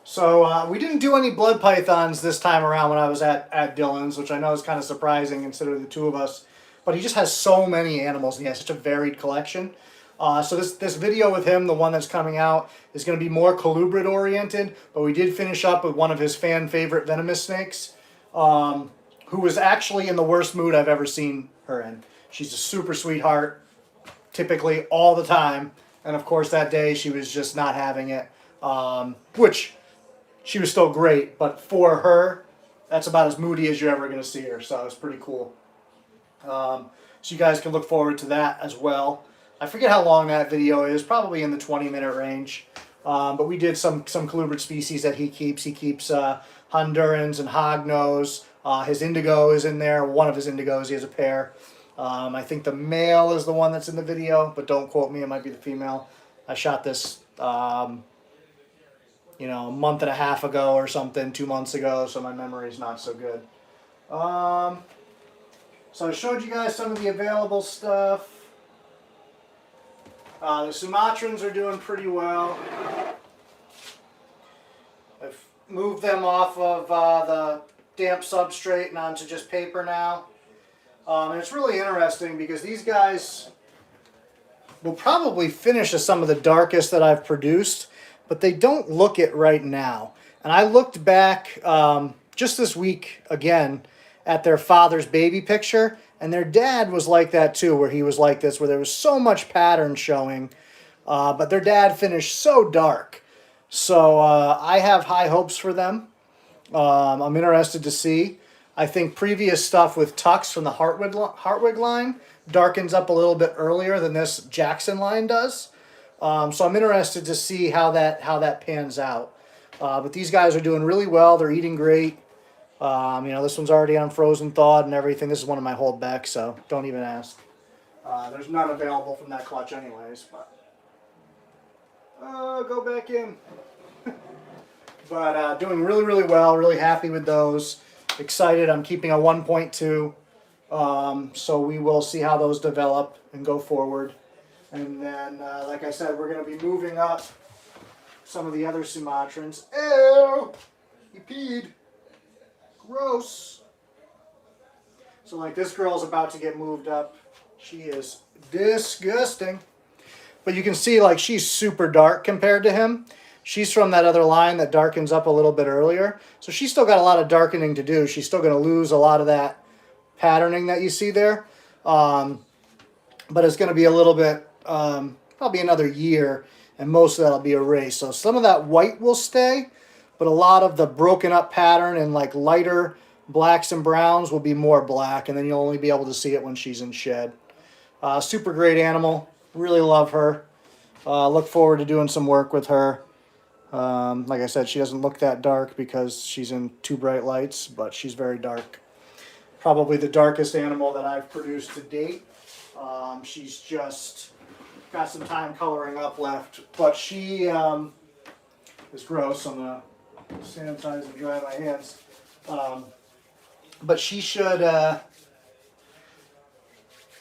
so we didn't do any blood pythons this time around when I was at Dylan's, which I know is kind of surprising considering the 2 of us. But he just has so many animals, and he has such a varied collection. So this video with him, the one that's coming out, is going to be more colubrid oriented, but we did finish up with one of his fan favorite venomous snakes, who was actually in the worst mood I've ever seen her in. She's a super sweetheart, typically all the time, and of course that day she was just not having it, which she was still great, but for her, that's about as moody as you're ever going to see her, so it's pretty cool. So you guys can look forward to that as well. I forget how long that video is, probably in the 20-minute range. But we did some colubrid species that he keeps. He keeps Hondurans and hognose. His indigo is in there. One of his indigos, he has a pair. I think the male is the one that's in the video, but don't quote me, it might be the female. I shot this, you know, a month and a half ago or something, 2 months ago, so my memory's not so good. So I showed you guys some of the available stuff. The Sumatrans are doing pretty well. I've moved them off of the damp substrate and onto just paper now. And it's really interesting because these guys will probably finish as some of the darkest that I've produced, but they don't look it right now. And I looked back just this week again at their father's baby picture, and their dad was like that too, where he was like this, where there was so much pattern showing, but their dad finished so dark. So I have high hopes for them. I'm interested to see. I think previous stuff with Tux from the Hartwig line darkens up a little bit earlier than this Jackson line does. So I'm interested to see how that pans out. But these guys are doing really well. They're eating great. You know, this one's already on frozen thawed and everything. This is one of my holdbacks, so don't even ask. There's none available from that clutch anyways, but go back in. But doing really, really well. Really happy with those. Excited. I'm keeping a 1.2. So we will see how those develop and go forward. And then, like I said, we're going to be moving up some of the other Sumatrans. Ew! He peed. Gross. So like this girl's about to get moved up. She is disgusting. But you can see like she's super dark compared to him. She's from that other line that darkens up a little bit earlier. So she's still got a lot of darkening to do. She's still going to lose a lot of that patterning that you see there. But it's going to be a little bit, probably another year, and most of that will be erased. So some of that white will stay, but a lot of the broken up pattern and like lighter blacks and browns will be more black, and then you'll only be able to see it when she's in shed. Super great animal. Really love her. Look forward to doing some work with her. Like I said, she doesn't look that dark because she's in too bright lights, but she's very dark. Probably the darkest animal that I've produced to date. She's just got some time coloring up left, but she is gross. I'm going to sanitize and dry my hands. But she should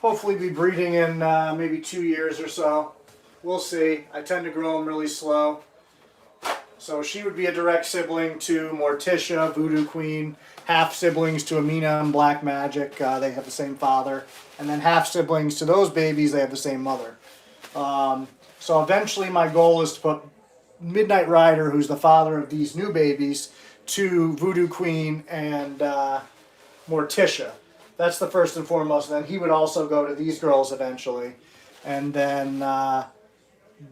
hopefully be breeding in maybe 2 years or so. We'll see. I tend to grow them really slow. So she would be a direct sibling to Morticia, Voodoo Queen, half siblings to Amina and Black Magic. They have the same father. And then half siblings to those babies, they have the same mother. So eventually my goal is to put Midnight Rider, who's the father of these new babies, to Voodoo Queen and Morticia. That's the first and foremost. And then he would also go to these girls eventually. And then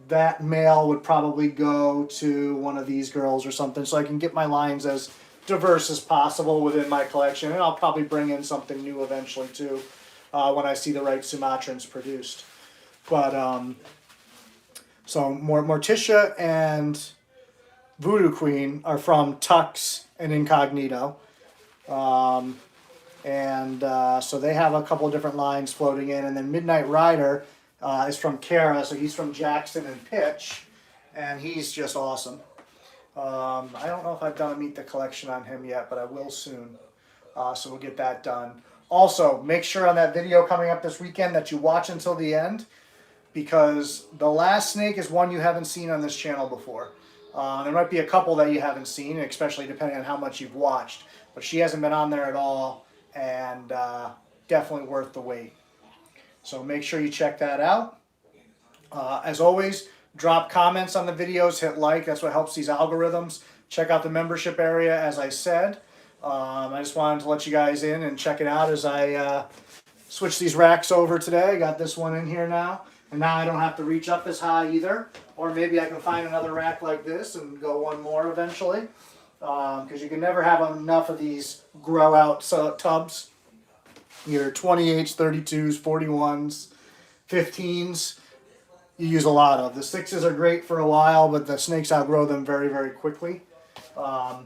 that male would probably go to one of these girls or something, so I can get my lines as diverse as possible within my collection. And I'll probably bring in something new eventually too when I see the right Sumatrans produced. But so Morticia and Voodoo Queen are from Tux and Incognito. So they have a couple of different lines floating in. And then Midnight Rider is from Kara, so he's from Jackson and Pitch. And he's just awesome. I don't know if I've done a Meet the Collection on him yet, but I will soon. So we'll get that done. Also, make sure on that video coming up this weekend that you watch until the end, because the last snake is one you haven't seen on this channel before. There might be a couple that you haven't seen, especially depending on how much you've watched. But she hasn't been on there at all, and definitely worth the wait. So make sure you check that out. As always, drop comments on the videos, hit like. That's what helps these algorithms. Check out the membership area, as I said. I just wanted to let you guys in and check it out as I switch these racks over today. I got this one in here now. And now I don't have to reach up as high either. Or maybe I can find another rack like this and go one more eventually. Because you can never have enough of these grow out tubs. Your 28s, 32s, 41s, 15s, you use a lot of. The 6s are great for a while, but the snakes outgrow them very, very quickly. So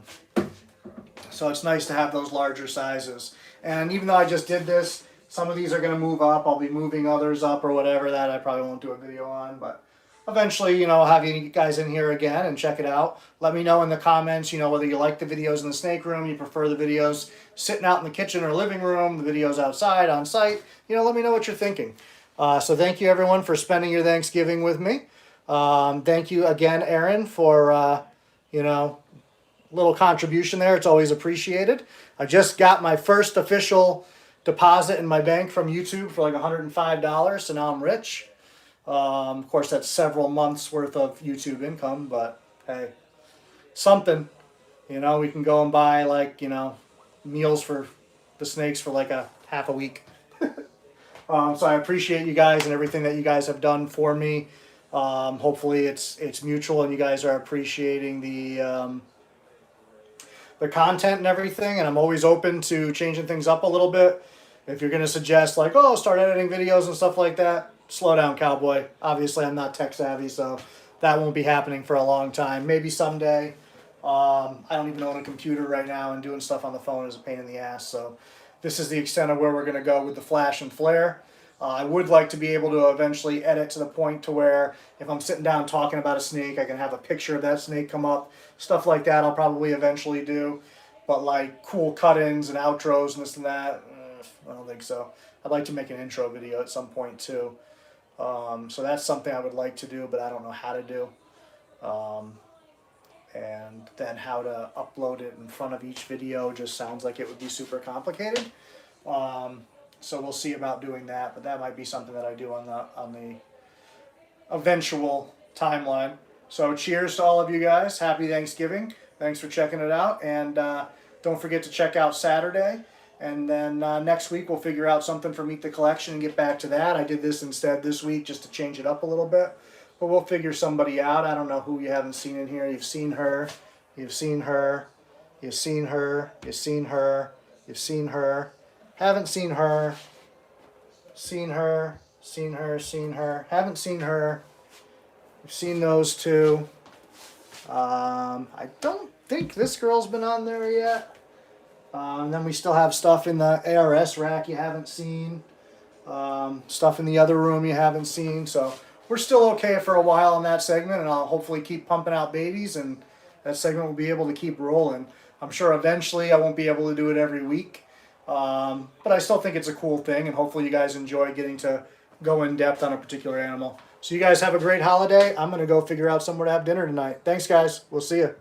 it's nice to have those larger sizes. And even though I just did this, some of these are going to move up. I'll be moving others up or whatever. That I probably won't do a video on, but eventually, I'll have you guys in here again and check it out. Let me know in the comments, whether you like the videos in the snake room, you prefer the videos sitting out in the kitchen or living room, the videos outside, on site. Let me know what you're thinking. So thank you, everyone, for spending your Thanksgiving with me. Thank you again, Aaron, for, little contribution there. It's always appreciated. I just got my first official deposit in my bank from YouTube for like $105, so now I'm rich. Of course, that's several months worth of YouTube income, but hey, something. We can go and buy like, meals for the snakes for like a half a week. So I appreciate you guys and everything that you guys have done for me. Hopefully it's mutual and you guys are appreciating the content and everything, and I'm always open to changing things up a little bit. If you're going to suggest like, oh, start editing videos and stuff like that, slow down, cowboy. Obviously, I'm not tech savvy, so that won't be happening for a long time. Maybe someday. I don't even own a computer right now, and doing stuff on the phone is a pain in the ass. So this is the extent of where we're going to go with the flash and flare. I would like to be able to eventually edit to the point to where if I'm sitting down talking about a snake, I can have a picture of that snake come up. Stuff like that I'll probably eventually do. But like cool cut-ins and outros and this and that, I don't think so. I'd like to make an intro video at some point too. So that's something I would like to do, but I don't know how to do. And then how to upload it in front of each video just sounds like it would be super complicated. So we'll see about doing that, but that might be something that I do on the eventual timeline. So cheers to all of you guys. Happy Thanksgiving. Thanks for checking it out, and don't forget to check out Saturday. And then next week we'll figure out something for Meet the Collection and get back to that. I did this instead this week just to change it up a little bit. But we'll figure somebody out. I don't know who you haven't seen in here. You've seen her. You've seen her. You've seen her. You've seen her. You've seen her. Haven't seen her. Seen her. Seen her. Seen her. Haven't seen her. You've seen those two. I don't think this girl's been on there yet. And then we still have stuff in the ARS rack you haven't seen. Stuff in the other room you haven't seen. So we're still okay for a while on that segment, and I'll hopefully keep pumping out babies, and that segment will be able to keep rolling. I'm sure eventually I won't be able to do it every week, but I still think it's a cool thing, and hopefully you guys enjoy getting to go in depth on a particular animal. So you guys have a great holiday. I'm going to go figure out somewhere to have dinner tonight. Thanks, guys. We'll see you.